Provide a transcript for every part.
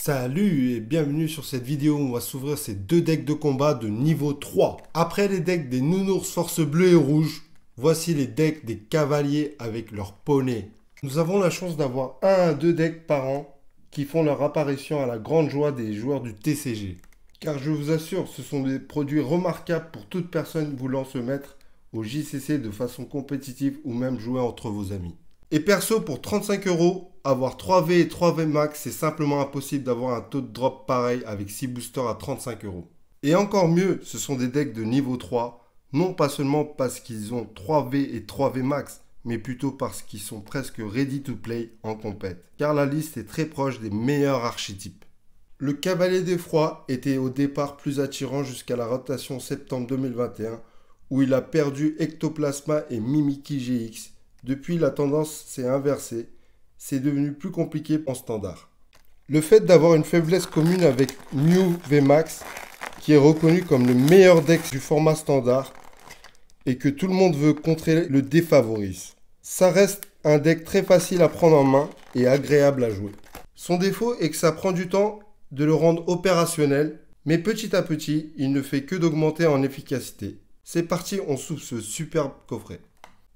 Salut et bienvenue sur cette vidéo où on va s'ouvrir ces deux decks de combat de niveau 3. Après les decks des nounours force bleue et rouge, voici les decks des cavaliers avec leurs poneys. Nous avons la chance d'avoir un à deux decks par an qui font leur apparition à la grande joie des joueurs du TCG. Car je vous assure, ce sont des produits remarquables pour toute personne voulant se mettre au JCC de façon compétitive ou même jouer entre vos amis. Et perso, pour 35 €, avoir 3V et 3V max, c'est simplement impossible d'avoir un taux de drop pareil avec 6 boosters à 35 €. Et encore mieux, ce sont des decks de niveau 3, non pas seulement parce qu'ils ont 3V et 3V max, mais plutôt parce qu'ils sont presque ready to play en compète. Car la liste est très proche des meilleurs archétypes. Le Cavalier d'Effroi était au départ plus attirant jusqu'à la rotation septembre 2021, où il a perdu Ectoplasma et Mimikyu GX. Depuis, la tendance s'est inversée. C'est devenu plus compliqué en standard. Le fait d'avoir une faiblesse commune avec Mew VMAX, qui est reconnu comme le meilleur deck du format standard, et que tout le monde veut contrer, le défavorise. Ça reste un deck très facile à prendre en main et agréable à jouer. Son défaut est que ça prend du temps de le rendre opérationnel, mais petit à petit, il ne fait que d'augmenter en efficacité. C'est parti, on s'ouvre ce superbe coffret.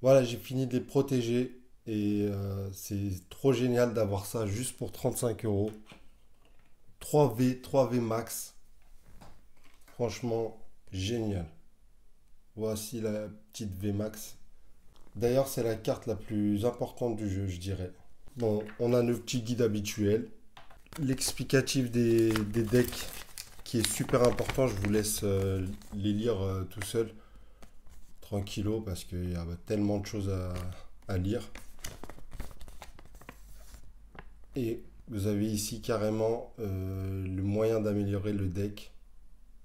Voilà, j'ai fini de les protéger et c'est trop génial d'avoir ça juste pour 35 €. 3V, 3V max. Franchement, génial. Voici la petite V max. D'ailleurs, c'est la carte la plus importante du jeu, je dirais. Bon, on a nos petits guides habituels. L'explicatif des decks qui est super important, je vous laisse les lire tout seul. Tranquillo parce qu'il y a tellement de choses à lire. Et vous avez ici carrément le moyen d'améliorer le deck.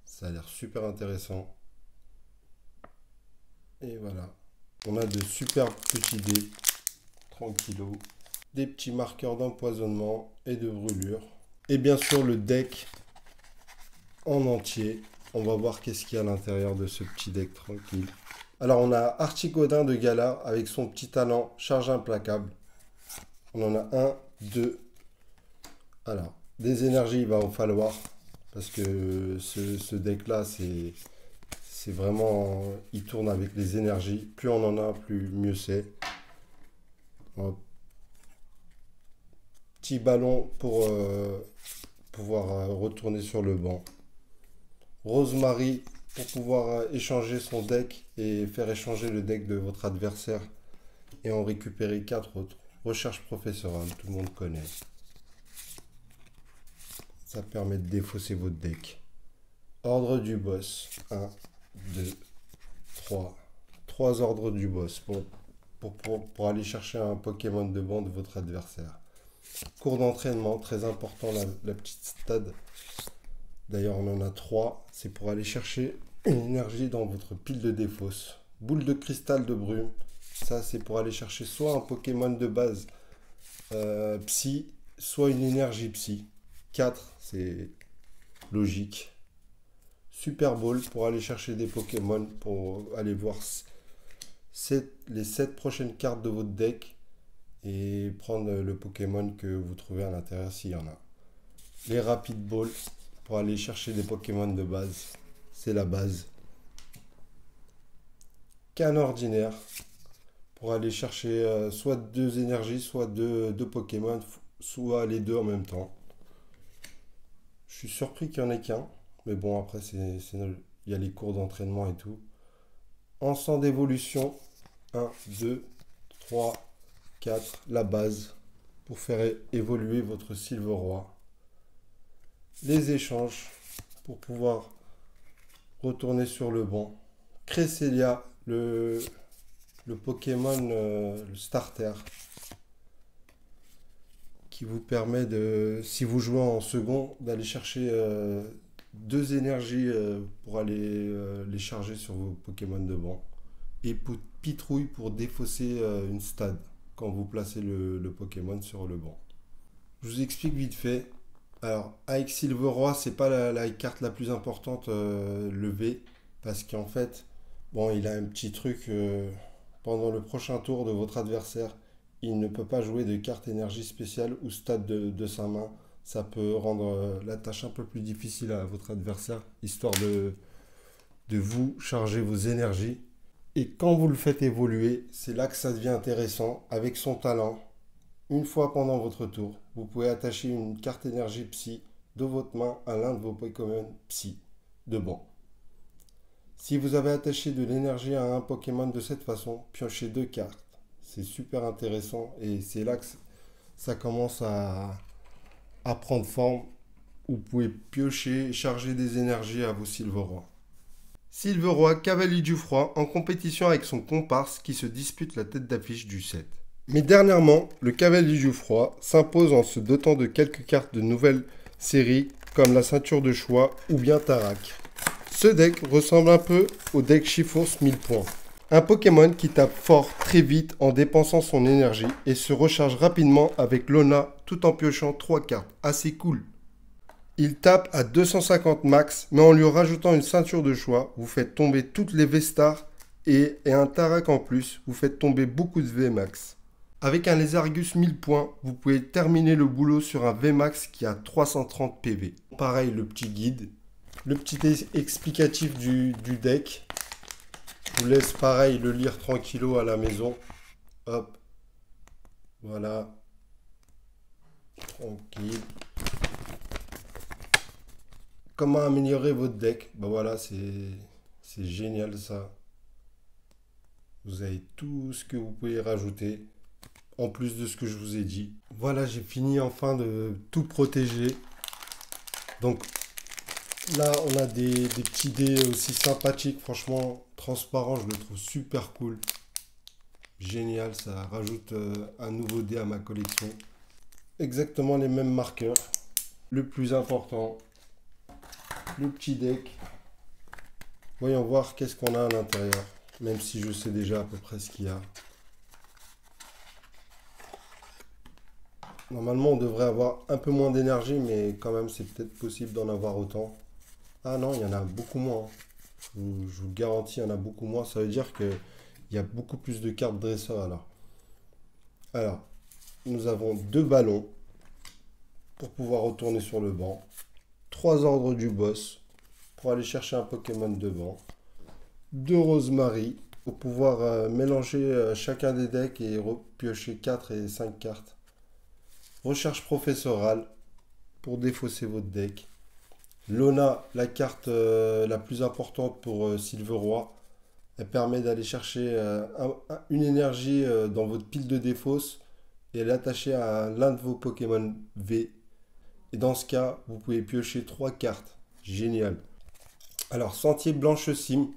Ça a l'air super intéressant. Et voilà. On a de superbes petits dés. Tranquillo. Des petits marqueurs d'empoisonnement et de brûlure. Et bien sûr le deck en entier. On va voir qu'est-ce qu'il y a à l'intérieur de ce petit deck tranquille. Alors on a Artigodin de Galar avec son petit talent charge implacable. On en a un, deux. Alors, des énergies il va en falloir. Parce que ce deck là c'est vraiment... Il tourne avec les énergies. Plus on en a, plus mieux c'est. Un petit ballon pour pouvoir retourner sur le banc. Rosemary pour pouvoir échanger son deck et faire échanger le deck de votre adversaire et en récupérer 4 autres. Recherche professorale, tout le monde connaît. Ça permet de défausser votre deck. Ordre du boss. 1, 2, 3. 3 ordres du boss pour aller chercher un Pokémon de banc de votre adversaire. Cours d'entraînement, très important, la petite stade. D'ailleurs, on en a 3. C'est pour aller chercher une énergie dans votre pile de défausse. Boule de cristal de brume. Ça, c'est pour aller chercher soit un Pokémon de base psy, soit une énergie psy. 4, c'est logique. Super Ball pour aller chercher des Pokémon, pour aller voir les 7 prochaines cartes de votre deck et prendre le Pokémon que vous trouvez à l'intérieur s'il y en a. Les Rapid Ball pour aller chercher des Pokémon de base. C'est la base. Qu'un ordinaire pour aller chercher soit 2 énergies, soit 2 Pokémon, soit les 2 en même temps. Je suis surpris qu'il n'y en ait qu'un. Mais bon, après, il y a les cours d'entraînement et tout. Encens d'évolution. 1, 2, 3, 4. La base pour faire évoluer votre Silveroi. Les échanges pour pouvoir retourner sur le banc. Cresselia, le Pokémon, le starter, qui vous permet de, si vous jouez en second, d'aller chercher 2 énergies pour aller les charger sur vos Pokémon de banc. Et Pitrouille pour défausser une stade quand vous placez le Pokémon sur le banc. Je vous explique vite fait. Alors, avec Silveroi, c'est pas la carte la plus importante, le V, parce qu'en fait, bon, il a un petit truc, pendant le prochain tour de votre adversaire, il ne peut pas jouer de carte énergie spéciale ou stade de sa main Ça peut rendre la tâche un peu plus difficile à votre adversaire, histoire de vous charger vos énergies. Et quand vous le faites évoluer, c'est là que ça devient intéressant. Avec son talent, une fois pendant votre tour, vous pouvez attacher une carte énergie psy de votre main à l'un de vos Pokémon psy de banc. Si vous avez attaché de l'énergie à un Pokémon de cette façon, piochez 2 cartes. C'est super intéressant et c'est là que ça commence à prendre forme. Vous pouvez piocher et charger des énergies à vos Sylverois. Sylverois, cavalier du froid, en compétition avec son comparse qui se dispute la tête d'affiche du set. Mais dernièrement, le cavalier du froid s'impose en se dotant de quelques cartes de nouvelles séries comme la ceinture de choix ou bien Tarak. Ce deck ressemble un peu au deck Chifours 1000 points. Un Pokémon qui tape fort très vite en dépensant son énergie et se recharge rapidement avec Lona tout en piochant 3 cartes. Assez cool. Il tape à 250 max, mais en lui rajoutant une ceinture de choix, vous faites tomber toutes les V-Stars et un Tarak en plus, vous faites tomber beaucoup de V-Max. Avec un Lézargus 1000 points, vous pouvez terminer le boulot sur un V-Max qui a 330 PV. Pareil, le petit guide, le petit explicatif du deck. Je vous laisse pareil le lire tranquillo à la maison. Hop, voilà, tranquille. Comment améliorer votre deck? Ben voilà, c'est génial ça. Vous avez tout ce que vous pouvez rajouter, en plus de ce que je vous ai dit. Voilà, j'ai fini enfin de tout protéger. Donc là, on a des petits dés aussi sympathiques, franchement, transparent, je le trouve super cool. Génial, ça rajoute un nouveau dé à ma collection. Exactement les mêmes marqueurs. Le plus important, le petit deck. Voyons voir qu'est-ce qu'on a à l'intérieur, même si je sais déjà à peu près ce qu'il y a. Normalement, on devrait avoir un peu moins d'énergie, mais quand même, c'est peut-être possible d'en avoir autant. Ah non, il y en a beaucoup moins. Je vous garantis, il y en a beaucoup moins. Ça veut dire qu'il y a beaucoup plus de cartes dresseurs alors. Alors, nous avons 2 ballons pour pouvoir retourner sur le banc. 3 ordres du boss pour aller chercher un Pokémon devant. 2 Rosemary pour pouvoir mélanger chacun des decks et piocher 4 et 5 cartes. Recherche professorale pour défausser votre deck. Lona, la carte la plus importante pour Sylverois. Elle permet d'aller chercher une énergie dans votre pile de défausse et elle est attachée à l'un de vos Pokémon V. Et dans ce cas, vous pouvez piocher 3 cartes. Génial. Alors, Sentier Blanche Sim.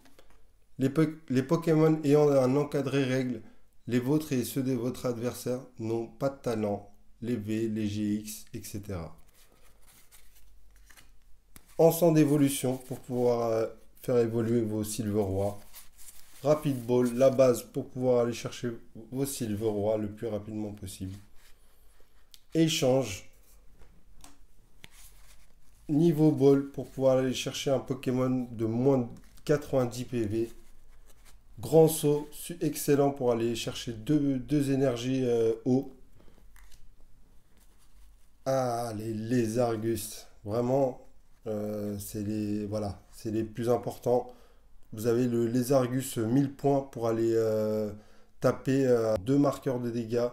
Les Pokémon ayant un encadré règle, les vôtres et ceux de votre adversaire n'ont pas de talent. Les V, les GX, etc. Ensemble d'évolution pour pouvoir faire évoluer vos Sylverois. Rapid Ball, la base pour pouvoir aller chercher vos Sylverois le plus rapidement possible. Échange. Niveau Ball pour pouvoir aller chercher un Pokémon de moins de 90 PV. Grand saut, excellent pour aller chercher deux énergies eau. Ah, les Lézargus, vraiment, c'est les plus importants. Vous avez le Lézargus 1000 points pour aller taper 2 marqueurs de dégâts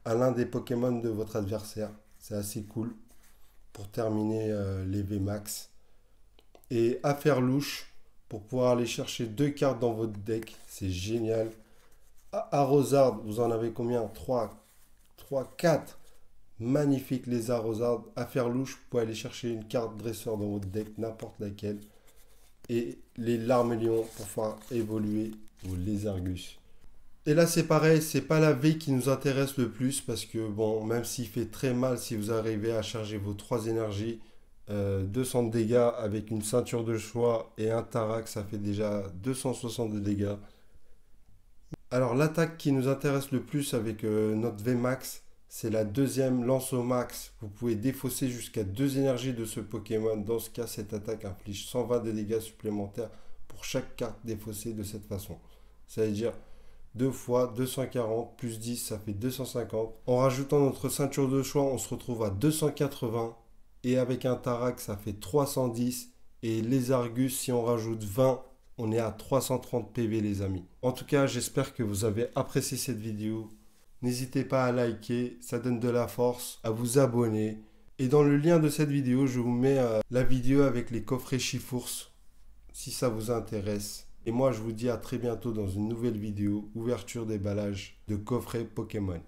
à l'un des Pokémon de votre adversaire. C'est assez cool pour terminer les VMAX. Et Affaire Louche pour pouvoir aller chercher 2 cartes dans votre deck. C'est génial. Arrosard, vous en avez combien? 3, 4. Magnifique les Arrosard. Affaire Louche, vous pouvez aller chercher une carte dresseur dans votre deck, n'importe laquelle. Et les Larmélion pour faire évoluer vos Lézargus. Et là c'est pareil, c'est pas la V qui nous intéresse le plus parce que bon, même s'il fait très mal si vous arrivez à charger vos 3 énergies, 200 de dégâts avec une ceinture de choix et un Tarak, ça fait déjà 260 de dégâts. Alors l'attaque qui nous intéresse le plus avec notre VMAX, c'est la deuxième lance au max. Vous pouvez défausser jusqu'à 2 énergies de ce Pokémon. Dans ce cas, cette attaque inflige 120 de dégâts supplémentaires pour chaque carte défaussée de cette façon. Ça veut dire 2 fois 240 plus 10, ça fait 250. En rajoutant notre ceinture de choix, on se retrouve à 280 Et avec un Tarak, ça fait 310. Et les Argus, si on rajoute 20, on est à 330 PV les amis. En tout cas, j'espère que vous avez apprécié cette vidéo. N'hésitez pas à liker, ça donne de la force, à vous abonner. Et dans le lien de cette vidéo, je vous mets la vidéo avec les coffrets Chifours, si ça vous intéresse. Et moi, je vous dis à très bientôt dans une nouvelle vidéo, ouverture déballage de coffrets Pokémon.